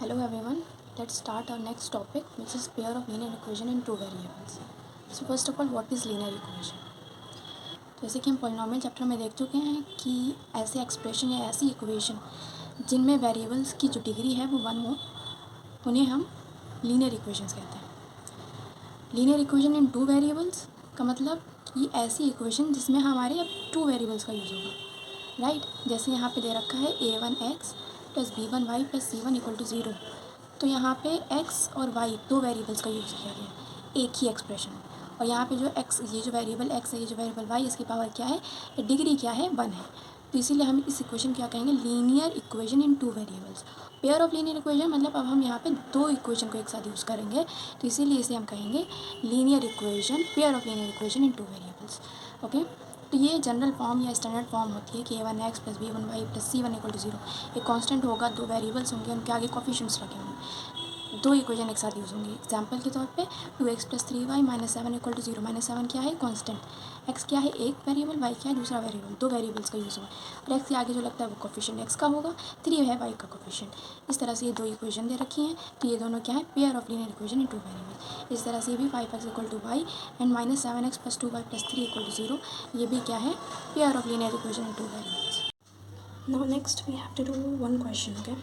Hello everyone, let's start our next topic, which is pair of linear equation in two variables. So first of all, what is linear equation? जैसे कि हम polynomial chapter में देख चुके हैं कि ऐसे एक्सप्रेशन या ऐसी इक्वेशन जिनमें वेरिएबल्स की जो डिग्री है वो 1 हो, उन्हें हम लीनियर इक्वेशंस कहते हैं। Linear equation in two variables का मतलब ये ऐसी इक्वेशन जिसमें हमारे अब टू वेरिएबल्स का यूज़ होगा, राइट। जैसे यहाँ पे दे रखा है a1x plus b1y plus c1 equal to 0। तो यहाँ पे x और y दो वेरिएबल्स का यूज़ किया गया एक ही एक्सप्रेशन। और यहाँ पे जो x, ये जो वेरिएबल x है, ये जो वेरिएबल y, इसकी पावर क्या है, डिग्री क्या है, 1 है। तो इसीलिए हम इस इक्वेशन क्या कहेंगे, linear equation in two variables. Pair of linear equation मतलब अब हम यहाँ पे दो इक्वेशन को एक साथ यूज़ करेंगे, तो इसीलिए इसे हम कहेंगे linear equation, pair of linear equation in two variables. Okay, तो ये जनरल फॉर्म या स्टैंडर्ड फॉर्म होती है कि a1x plus b1y plus c1 equal to 0। एक कांस्टेंट होगा, दो वेरिएबल्स होंगे, उनके आगे कोफिशिएंट्स लगे होंगे, दो इक्वेशन एक साथ यूज़ होंगे। एग्जांपल के तौर पे 2x plus 3y minus 7 equal to 0। Minus 7 क्या है, कांस्टेंट। x क्या है, एक वेरिएबल, y क्या है, दूसरा वेरिएबल, दो वेरिएबल्स का यूज़ होगा। और x के आगे जो लगता है वो कोफिशिएंट x का होगा, 3 है y का कोफिशिएंट। इस तरह से ये दो इक्वेशन दे रखी हैं, तो ये दोनों क्या है, pair of linear equation in two variable. इस तरह से ये भी 5x equal to y and minus 7x plus 2y plus 3 equal to 0, ये भी क्या है, pair of linear equation in two variables. Now next we have to do one question, okay?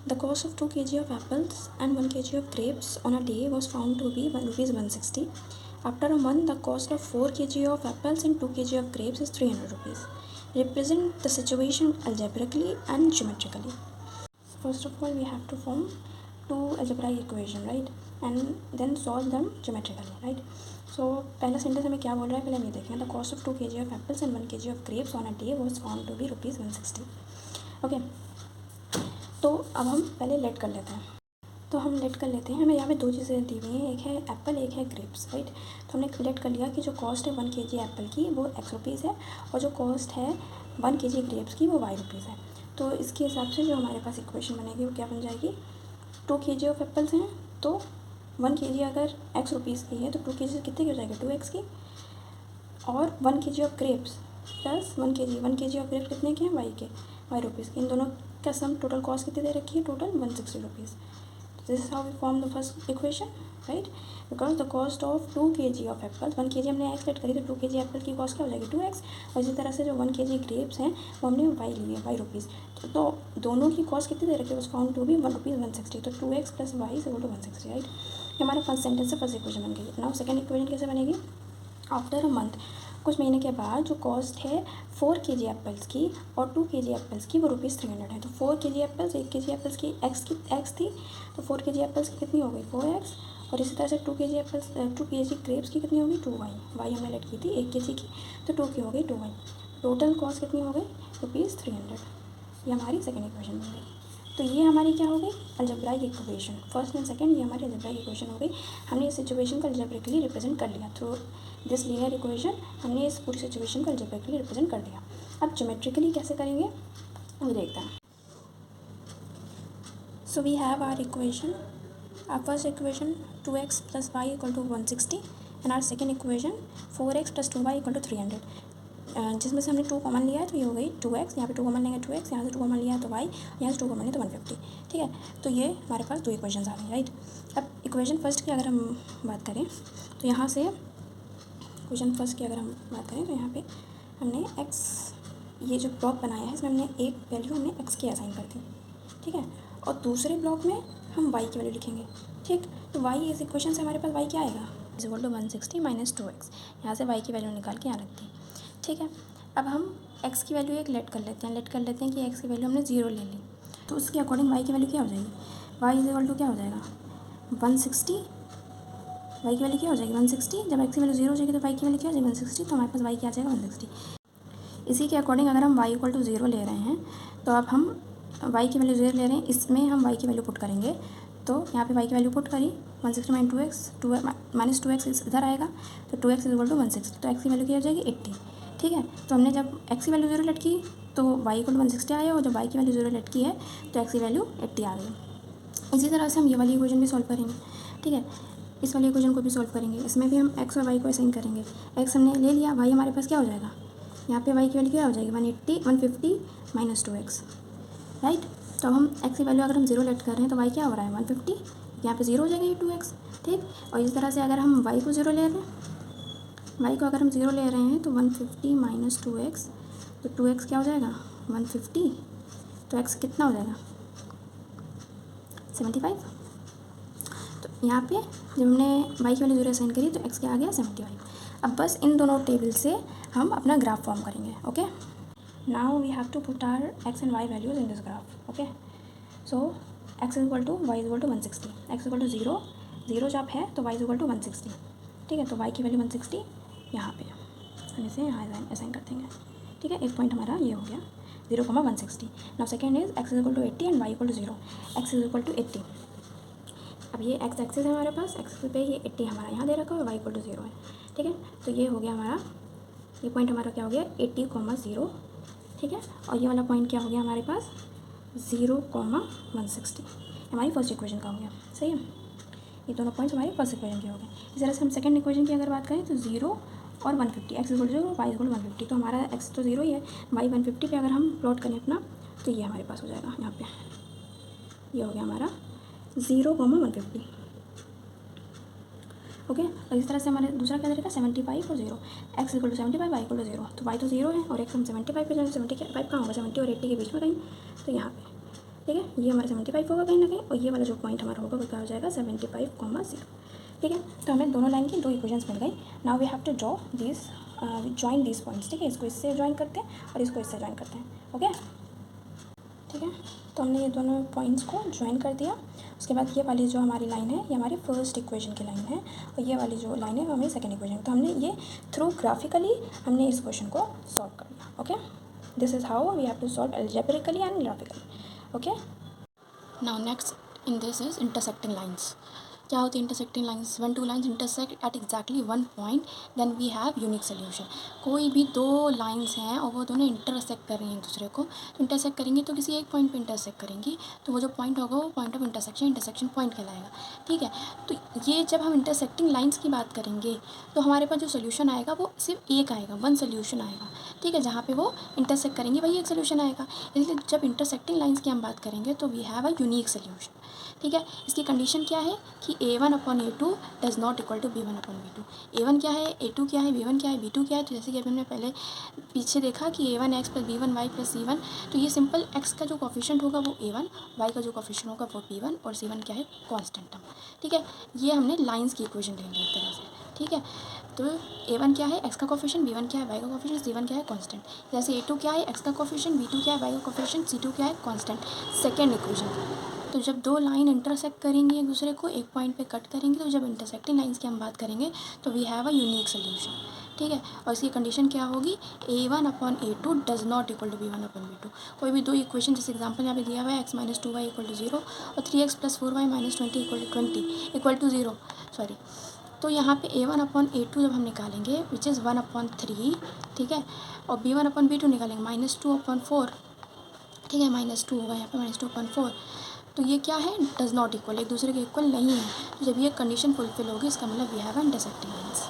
The cost of 2 kg of apples and 1 kg of grapes on a day was found to be rupees 160. After a month, the cost of 4 kg of apples and 2 kg of grapes is 300 rupees. Represent the situation algebraically and geometrically. First of all, we have to form two algebraic equation, right? And then solve them geometrically, right? So पहला sentence हमें क्या बोल रहा है, पहले हम ये देखेंगे। The cost of 2 kg of apples and 1 kg of grapes on a day was found to be rupees 160. Okay, तो अब हम पहले लेट कर लेते हैं। तो हम लेट कर लेते हैं, हमें यहाँ पे दो चीज़ें दी हुई हैं, एक है एप्पल, एक है ग्रेप्स, राइट। तो हमने लेट कर लिया कि जो कॉस्ट है 1 kg एप्पल की वो x रुपीज़ है, और जो कॉस्ट है 1 kg ग्रेप्स की वो y रुपीज़ है। तो इसके हिसाब से जो हमारे पास इक्वेशन बनेगी वो क्या बन जाएगी, 2 kg ऑफ एप्पल्स हैं तो 1 kg अगर x रुपीज़ की है तो 2 kg कितने की हो जाएगी, 2x की। और 1 kg of grapes plus 1 kg of grapes कितने के हैं, y रुपीज़ के। इन दोनों का सम टोटल कॉस्ट कितनी दे रखी है, total 160 rupees. This is how we form the first equation, right. Because the cost of 2 kg of apple, 1 kg हमने x लेट करी तो 2 kg एप्पल की कॉस्ट क्या हो जाएगी, 2x। और इसी तरह से जो 1 kg ग्रेप्स हैं वो हमने y लिए, y रुपीज़। तो दोनों की कॉस्ट कितनी दे रखी है, was found to be 1 rupees 160। तो 2x plus y is equal to 160, right. ये हमारा फर्स्ट सेंटेंस से फर्स्ट इक्वेशन बन गई। नाउ सेकेंड इक्वेशन कैसे बनेगी, आफ्टर अ मंथ, कुछ महीने के बाद जो कॉस्ट है 4 kg एप्पल्स की और 2 kg एप्पल्स की वो रुपीज़ 300 है। तो 4 kg एप्पल्स, 1 kg एप्पल्स की x थी, तो 4 kg एप्पल्स की कितनी हो गई, 4x। और इसी तरह से 2 kg एप्पल्स, 2 kg ग्रेप्स की कितनी होगी, 2y हमने लेट की थी 1 kg की, तो 2 की हो गई 2y। टोटल कॉस्ट कितनी हो गई, रुपीज़ 300। ये हमारी सेकेंड इक्वेशन बन गई। तो ये हमारी क्या हो गई, algebraic equation, first and second, ये हमारी अलजेब्राइक इक्वेशन हो गई। हमने इस सिचुएशन को अलजेब्रिकली रिप्रेजेंट कर लिया थ्रू दिस लीनियर इक्वेशन। हमने इस पूरी सिचुएशन को अलजेब्रिकली रिप्रेजेंट कर दिया। अब ज्योमेट्रिकली कैसे करेंगे वो देखते हैं। So we have our equation, our first equation 2x plus y equal to 160 and our second equation 4x plus 2y equal to 300, जिसमें से हमने 2 कॉमन लिया है तो ये हो गई 2x। यहाँ पे 2 कॉमन लेंगे 2x, यहाँ से 2 कॉमन लिया है तो y, यहाँ से 2 कॉमन लिया तो 150, ठीक है। तो ये हमारे पास दो इक्वेशंस आ गई, राइट। अब इक्वेशन फर्स्ट की अगर हम बात करें तो यहाँ से इक्वेशन फर्स्ट की अगर हम बात करें तो यहाँ पे हमने x, ये जो ब्लॉक बनाया है इसमें हमने एक वैल्यू हमने x की असाइन कर दी, ठीक है। और दूसरे ब्लॉक में हम y की वैल्यू लिखेंगे, ठीक। तो y, इस इक्वेशन से हमारे पास y क्या आएगा, is equal to 160 minus 2x। यहाँ से y की वैल्यू निकाल के यहाँ रख दी, ठीक है। अब हम x की वैल्यू एक लेट कर लेते हैं कि x की वैल्यू हमने 0 ले ली, तो उसके अकॉर्डिंग y की वैल्यू क्या हो जाएगी, y इज इक्वल टू क्या हो जाएगा 160। y की वैल्यू क्या हो जाएगी 160, जब x की वैल्यू 0 हो जाएगी तो y की वैल्यू क्या हो जाएगी 160, तो हमारे पास y क्या आ जाएगा 160। इसी के अकॉर्डिंग अगर हम y इक्वल टू 0 ले रहे हैं तो अब हम y की वैल्यू 0 ले रहे हैं, इसमें हम y की वैल्यू पुट करेंगे। तो यहाँ पे y की वैल्यू पुट करी 160 माइनस 2x, माइनस 2x इधर आएगा, तो 2x इज इक्वल टू 160, तो x की वैल्यू क्या हो जाएगी 80, ठीक है। तो हमने जब x की वैल्यू 0 लेट की तो y इक्वल टू 160 आया, और जब y की वैल्यू 0 लेट की है तो x की वैल्यू 80 आ गई। इसी तरह से हम ये वाली इक्वेशन भी सॉल्व करेंगे, ठीक है। इस वाली इक्वेशन को भी सॉल्व करेंगे, इसमें भी हम x और y को असाइन करेंगे। x हमने ले लिया, y हमारे पास क्या हो जाएगा, यहाँ पे y की वैल्यू क्या हो जाएगी 150 माइनस 2x, राइट। तो अब हम x की वैल्यू अगर हम 0 लेट कर रहे हैं तो y क्या हो रहा है 150, यहाँ पे 0 हो जाएगा ये 2x, ठीक। और इस तरह से अगर हम y को 0 ले रहे हैं, y को अगर हम 0 ले रहे हैं तो 150 माइनस 2x, तो 2x क्या हो जाएगा 150, तो x कितना हो जाएगा 75। तो यहाँ पे जब हमने y की वैल्यू 0 असाइन करी तो x क्या आ गया 75। अब बस इन दोनों टेबल से हम अपना ग्राफ फॉर्म करेंगे, okay. Now we have to put our x and y values in this graph, okay. So x is equal to y is equal to 160, x equal to 0 जब है तो y इज इक्वल टू 160, ठीक है। तो y की value 160 यहाँ पे हम इसे यहाँ असाइन कर देंगे, ठीक है। एक पॉइंट हमारा ये हो गया 0,160। Now second is x is equal to 80 and y equal to 0, x is equal to 80। अब ये x एक्सिस है हमारे पास, x पे ये 80 हमारा यहाँ दे रखा है और y इक्वल टू 0 है, ठीक है। तो ये हो गया हमारा, ये पॉइंट हमारा क्या हो गया 80,0, ठीक है। और ये वाला पॉइंट क्या हो गया हमारे पास 0,160, हमारी फर्स्ट इक्वेशन का हो गया, सही है। ये दोनों पॉइंट्स हमारी फर्स्ट इक्वेशन के हो गए। इस तरह से हम सेकंड इक्वेशन की अगर बात करें तो 0 और 150, x equal to 0, y equal to 150। तो हमारा एक्स तो 0 ही है, वाई 150 पे अगर हम प्लॉट करें अपना तो ये हमारे पास हो जाएगा, यहाँ पे ये हो गया हमारा 0,150, ओके। और इस तरह से हमारे दूसरा क्या रहेगा 75 और 0, x equal to 75, y equal to 0। तो वाई तो 0 है और एक्स हम 75 पे जाएंगे, 75 कहाँ होगा 70 और 80 के बीच में कहीं, तो यहाँ पे, ठीक है। ये हमारा 75 होगा कहीं ना कहीं, और ये वाला जो पॉइंट हमारा होगा वो क्या हो जाएगा 75,0, ठीक है। तो हमें दोनों लाइन की दो इक्वेशंस मिल गई। Now we have to draw this join this points, ठीक है। इसको इससे ज्वाइन करते हैं और इसको इससे ज्वाइन करते हैं, ओके, ठीक है। तो हमने ये दोनों पॉइंट्स को ज्वाइन कर दिया। उसके बाद ये वाली जो हमारी लाइन है ये हमारी फर्स्ट इक्वेशन की लाइन है, और ये वाली जो लाइन है वो हमारी सेकंड इक्वेशन। तो हमने ये थ्रू ग्राफिकली हमने इस क्वेश्चन को सॉल्व कर लिया, okay. This is how we have to solve algebraically and graphically, okay. Now next in this is intersecting lines. क्या होती है intersecting lines? When two lines intersect at exactly one point then we have unique solution. कोई भी दो lines हैं और वो दोनों इंटरसेक्ट कर रही हैं एक दूसरे को, तो इंटरसेक्ट करेंगी तो किसी एक पॉइंट पे इंटरसेक्ट करेंगी, तो वो जो पॉइंट होगा वो पॉइंट ऑफ इंटरसेक्शन पॉइंट कहलाएगा, ठीक है। तो ये जब हम इंटरसेक्टिंग लाइंस की बात करेंगे तो हमारे पास जो सोल्यूशन आएगा वो सिर्फ एक आएगा, वन सोल्यूशन आएगा, ठीक है। जहाँ पे वो इंटरसेक्ट करेंगी वही एक सोल्यूशन आएगा। इसलिए जब इंटरसेक्टिंग लाइंस की हम बात करेंगे तो we have a unique solution, ठीक है। इसकी कंडीशन क्या है कि a1/a2 does not equal to b1/b2। a1 क्या है, a2 क्या है, b1 क्या है, b2 क्या है। तो जैसे कि अभी हमने पहले पीछे देखा कि a1x + b1y + c1, तो ये सिंपल x का जो कोफिशिएंट होगा वो a1, y का जो कोफिशिएंट होगा वो b1 और c1 क्या है कांस्टेंट टर्म, ठीक है। ये हमने लाइंस की इक्वेशन ले ली एक तरह से, ठीक है। तो a1 क्या है, x का कोफिशिएंट, b1 क्या है, y का कोफिशिएंट, c1 क्या है कांस्टेंट। जैसे a2 क्या है, x का कोफिशिएंट, b2 क्या है, y का कोफिशिएंट, c2 क्या है कांस्टेंट। सेकेंड इक्वेशन, तो जब दो लाइन इंटरसेक्ट करेंगी एक दूसरे को, एक पॉइंट पे कट करेंगे, तो जब इंटरसेक्टिंग लाइंस की हम बात करेंगे तो we have a unique solution, ठीक है। और इसकी कंडीशन क्या होगी a1/a2 does not equal to b1/b2। कोई भी दो इक्वेशन, जैसे एग्जांपल यहाँ पे दिया हुआ है x - 2y = 0 और 3x + 4y - 20 equal to 0, sorry. तो यहाँ पे a1/a2 जब हम निकालेंगे विच इज़ 1/3, ठीक है, और b1/b2 निकालेंगे -2/4, ठीक है, -2 होगा यहाँ पे -2/4। तो ये क्या है, डज नॉट इक्वल, एक दूसरे के इक्वल नहीं है। तो जब ये कंडीशन फुलफिल होगी इसका मतलब we have intersecting lines.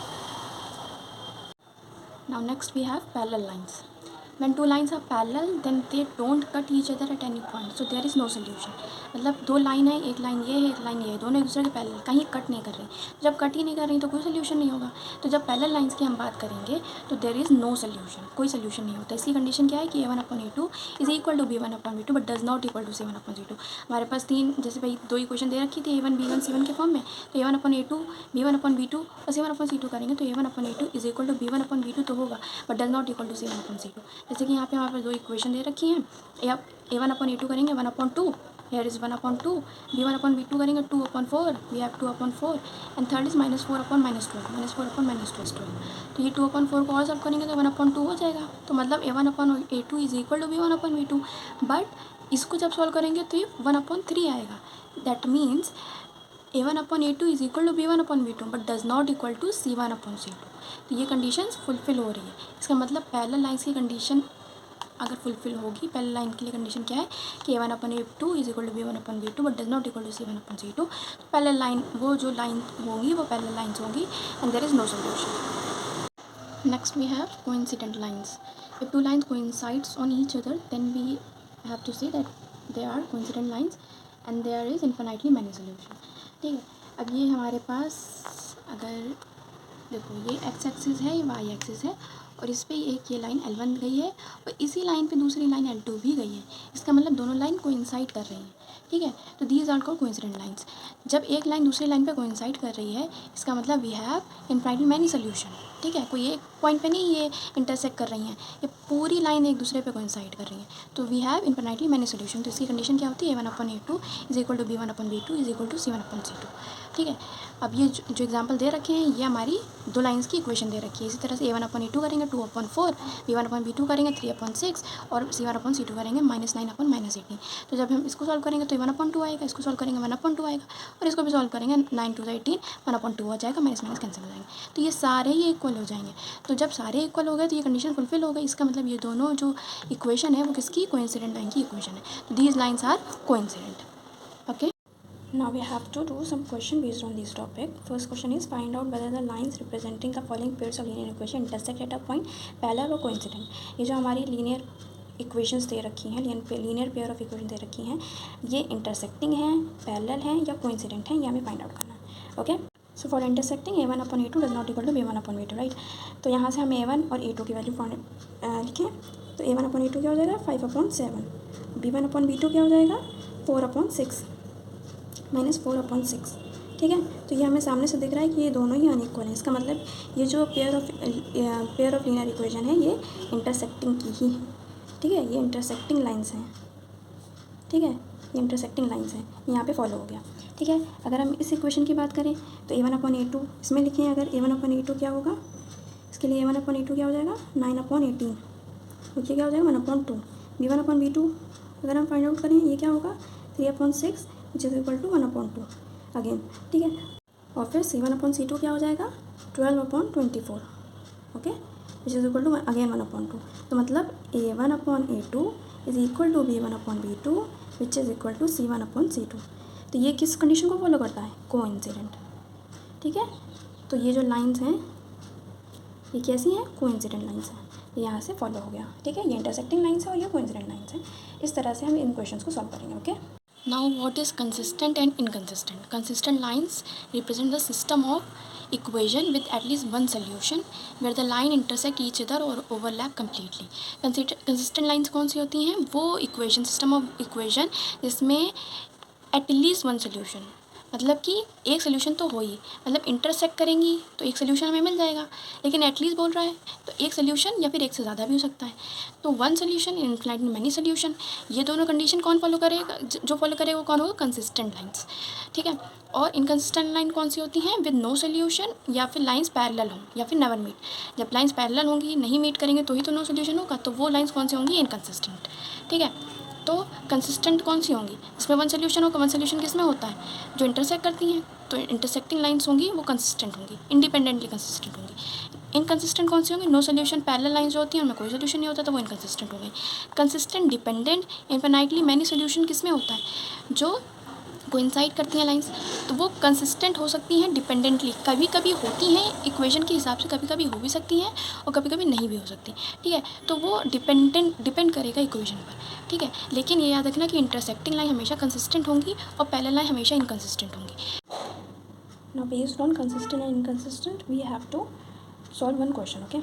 Now next we have parallel lines. When two lines are parallel then they don't cut each other at any point, so there is no solution. मतलब दो line है, एक line ये है, एक line ये है, दोनों एक दूसरे के पैरेलल, कहीं कट नहीं कर रही। जब कट ही नहीं कर रही तो कोई सोल्यूशन नहीं होगा। तो जब पैरेलल लाइंस की हम बात करेंगे तो देयर इज़ नो सोल्यूशन, कोई सोल्यूशन नहीं होता। इसकी कंडीशन क्या है कि a1/a2 is equal to b1/b2 but does not equal to c1/c2। हमारे पास तीन, जैसे भाई दो इक्वेशन दे रखी थी a1 b1 c1 के फॉर्म में, तो a1/a2 b1/b2 और c1/c2 करेंगे तो a1/a2 is equal to b1/b2 तो होगा but does not equal to c1/c2। जैसे कि यहाँ पे हमारे पास दो इक्वेशन दे रखी हैं, a1/a2 करेंगे 1/2, here is 1/2, b1/b2 करेंगे 2/4, we have 2/4 and third is -4/-12 तो ये 2/4 को और सॉल्व करेंगे तो 1/2 हो जाएगा। तो मतलब a1/a2 is equal to b1/b2, but इसको जब सॉल्व करेंगे तो ये 1/3 आएगा। That means a1/a2 is equal to b1/b2 but does not equal to c1/c2। तो ये कंडीशंस फुलफिल हो रही है। इसका मतलब पैरेलल लाइंस की कंडीशन अगर फुलफिल होगी, पैरेलल लाइन के लिए कंडीशन क्या है कि a1/a2 is equal to b1/b2 but does not equal to c1/c2। Parallel line, वो जो लाइन होंगी वो पैरेलल लाइंस होंगी and there is no solution. Next we have coincident lines. If two lines coincides on each other then we have to say that they are coincident lines and there is infinitely many solution. ठीक है, अब ये हमारे पास अगर देखो ये x axis है, ये वाई एक्सिस है, और इस पर एक ये लाइन L1 गई है और इसी लाइन पे दूसरी लाइन L2 भी गई है। इसका मतलब दोनों लाइन कोइंसाइड कर रही हैं। ठीक है, तो these are called coincident lines. जब एक लाइन दूसरी लाइन पे कोइंसाइड कर रही है, इसका मतलब we have infinitely many solution. ठीक है, कोई एक पॉइंट पे नहीं ये इंटरसेक्ट कर रही हैं, ये पूरी लाइन एक दूसरे पे कोइंसाइड कर रही हैं, तो we have infinitely many solution. तो इसकी कंडीशन क्या होती है, A1/A2 is equal to B1/B2 is equal to C1/C2। ठीक है, अब ये जो एग्जाम्पल दे रखे हैं ये हमारी दो लाइंस की इक्वेशन दे रखी है। इसी तरह से A1/A2 करेंगे 2/4, B1/B2 करेंगे 3/6 और C1/C2 करेंगे -9/-18। तो जब हम इसको सॉल्व करेंगे तो 1/2 आएगा, इसको सॉल्व करेंगे 1/2 आएगा, और इसको भी सॉल्व करेंगे 9 × 18 1/2 हो जाएगा, माइनस माइनस कैंसिल हो जाएंगे, तो ये सारे ही इक्वल हो जाएंगे। तो जब सारे इक्वल हो गए तो ये कंडीशन फुलफिल हो गई। इसका मतलब ये दोनों जो इक्वेशन है वो किसकी, कोइंसिडेंट लाइन की इक्वेशन है। तो these lines are coincident. Okay, Now we have to do some question based on this topic. First question is find out whether the lines representing the following pairs of linear equation intersect at a point parallel or coincident. ये जो हमारी linear equations दे रखी हैं, linear pair of equation दे रखी हैं, ये intersecting हैं, parallel हैं या कोइंसिडेंट हैं, ये हमें फाइंड आउट करना है। Okay, so for intersecting A1/A2 does not equal to B1/B2, right. तो यहाँ से हम A1 और A2 की वैल्यू लिखें, तो A1/A2 क्या हो जाएगा 5/7, B1/B2 क्या हो जाएगा 4/6 -4/6। ठीक है, तो ये हमें सामने से दिख रहा है कि ये दोनों ही अनइक्वल हैं। इसका मतलब ये जो पेयर ऑफ लीनियर इक्वेशन है ये इंटरसेक्टिंग की ही है। ठीक है, ये इंटरसेक्टिंग लाइंस हैं। ठीक है, ये इंटरसेक्टिंग लाइंस हैं, यहाँ पे फॉलो हो गया। ठीक है, अगर हम इस इक्वेशन की बात करें तो A1/A2 इसमें लिखें, अगर A1/A2 क्या होगा, इसके लिए A1/A2 क्या हो जाएगा 9/18, और ये क्या हो जाएगा 1/2। B1/B2 अगर हम फाइंड आउट करें ये क्या होगा 3/6 which is equal to 1/2 again. ठीक है, और फिर C1/C2 क्या हो जाएगा 12/24, okay, which is equal to again 1/2। तो मतलब A1/A2 is equal to B1/B2 which is equal to C1/C2। तो ये किस कंडीशन को फॉलो करता है, कोइंसिडेंट। ठीक है, तो ये जो लाइंस हैं ये कैसी हैं, कोइंसिडेंट लाइंस हैं, ये यहाँ से फॉलो हो गया। ठीक है, ये इंटरसेक्टिंग लाइंस है और ये कोइंसिडेंट लाइंस हैं। इस तरह से हम इन क्वेश्चंस को सॉल्व करेंगे। Okay, now what is consistent and inconsistent? Consistent lines represent the system of equation with at least one solution where the line intersect each other or overlap completely. Consistent lines कौन सी होती हैं, वो equation, system of equation जिसमें at least one solution, मतलब कि एक solution तो हो ही, मतलब इंटरसेक्ट करेंगी तो एक सोल्यूशन हमें मिल जाएगा, लेकिन एटलीस्ट बोल रहा है तो एक सोल्यूशन या फिर एक से ज़्यादा भी हो सकता है। तो one solution infinite many solution, ये दोनों कंडीशन कौन फॉलो करेगा, जो फॉलो करेगा वो कौन होगा, कंसिस्टेंट लाइंस। ठीक है, और इनकंसिस्टेंट लाइन कौन सी होती हैं, विद नो सोल्यूशन या फिर लाइंस पैरेलल हों या फिर नेवर मीट। जब लाइंस पैरेलल होंगी, नहीं मीट करेंगे तो ही तो नो सोल्यूशन होगा, तो वो लाइंस कौन सी होंगी, इनकंसिस्टेंट। ठीक है, तो कंसिस्टेंट कौन सी होंगी, इसमें वन सोल्यूशन होगा। वन सोल्यूशन किस में होता है, जो इंटरसेक्ट करती हैं, तो इंटरसेक्टिंग लाइंस होंगी वो कंसिस्टेंट होंगी, इंडिपेंडेंटली कंसिस्टेंट होंगी। इनकंसिस्टेंट कौन सी होंगी, नो सोल्यूशन पैरेलल लाइंस जो होती हैं उनमें कोई सोल्यूशन नहीं होता, तो वो इनकंसिस्टेंट हो गई। Consistent, dependent, infinitely many solution किस में होता है, जो कोइंसाइड करती हैं लाइंस, तो वो कंसिस्टेंट हो सकती हैं डिपेंडेंटली, कभी कभी होती हैं इक्वेशन के हिसाब से, कभी कभी हो भी सकती हैं और कभी कभी नहीं भी हो सकती। ठीक है, तो वो डिपेंड करेगा इक्वेशन पर। ठीक है, लेकिन ये याद रखना कि इंटरसेक्टिंग लाइन हमेशा कंसिस्टेंट होंगी और पैरेलल लाइन हमेशा इनकंसिस्टेंट होंगी। now based on consistent and inconsistent we have to solve one question. Okay,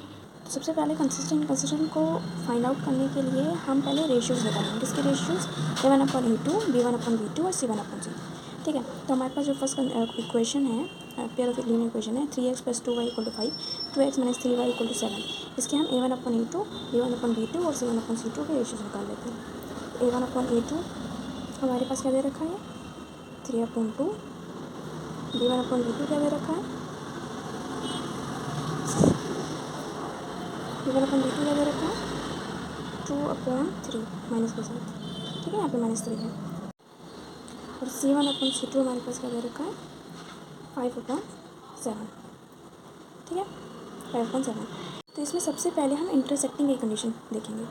सबसे पहले कंसिस्टेंट को फाइंड आउट करने के लिए हम पहले रेशियोज़ निकालेंगे। किसके रेशियोज, A1/A2, B1/B2 और C1/C। ठीक है, तो हमारे पास जो फर्स्ट इक्वेशन है, पेयर ऑफ लीनियर इक्वेशन है 3x + 2y = 5, 2x - 3y = 7। इसके हम A1/A2, B1/B2 और C1/C2 के रेशियोज निकाल लेते हैं। A1/A2 हमारे पास क्या दे रखा है 3/2, B1/B2 क्या दे रखा है B1/B2 क्या दे रखा है 2/3 माइनस के साथ। ठीक है, यहाँ पे -3 है। और C1/C2 हमारे पास क्या दे रखा है 5/7। ठीक है, 5/7। तो इसमें सबसे पहले हम इंटरसेक्टिंग की कंडीशन देखेंगे,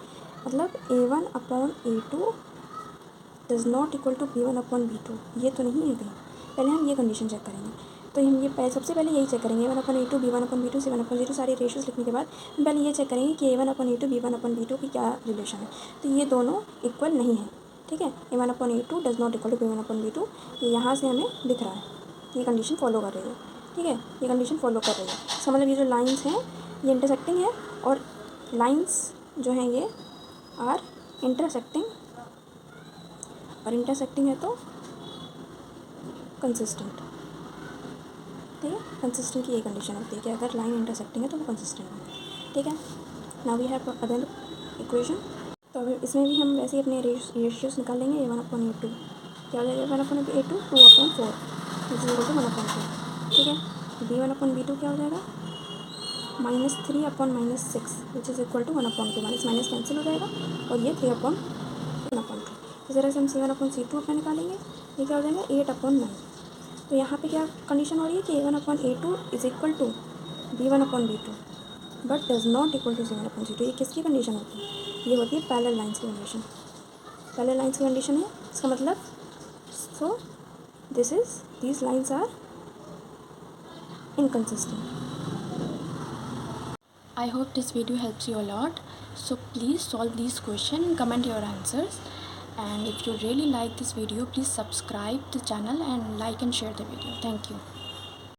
मतलब A1/A2 does not equal to B1/B2, ये तो नहीं है कहीं, पहले हम ये कंडीशन चेक करेंगे। तो हम ये सबसे पहले यही चेक करेंगे, A1/A2, B1/B2, C1/C2 सारे रेशियोज़ लिखने के बाद हम पहले ये चेक करेंगे कि A1/A2, B1/B2 की क्या रिलेशन है। तो ये दोनों इक्वल नहीं है, ठीक है। A1/A2 does not equal to B1/B2, ये यहाँ से हमें दिख रहा है, ये कंडीशन फॉलो कर रही है, ठीक है, ये कंडीशन फॉलो कर रही है। इसका मतलब ये जो लाइंस हैं ये इंटरसेक्टिंग है, और लाइंस जो हैं ये आर इंटरसेक्टिंग, और इंटरसेक्टिंग है तो कंसिस्टेंट, ठीक है। कंसिस्टेंट की ये कंडीशन होती है कि अगर लाइन इंटरसेक्टिंग है तो वो कंसिस्टेंट है, ठीक है। Now we have other equation. तो अब इसमें भी हम वैसे ही अपने रेशियोज निकाल लेंगे। A1/A2 क्या हो जाएगा, A1/A2 2/4 which is equal to 1/2, ठीक है। B1/B2 क्या हो जाएगा, -3/-6 which is equal to 1/2, minus minus cancel हो जाएगा और ये 3/1/2। इस तरह से हम C1/C2 अपना निकालेंगे, ये क्या हो जाएगा 8/9। तो यहाँ पे क्या कंडीशन हो रही है कि A1/A2 is equal to B1/B2 but does not equal to C1/C2। ये किसकी कंडीशन होती है, ये होती है पैरेलल लाइंस की कंडीशन। पैरेलल लाइंस की कंडीशन है, इसका मतलब सो these lines are inconsistent. I hope this video helps you a lot. So please solve these questions and comment your answers. And if you really like this video, please subscribe the channel and like and share the video. Thank you.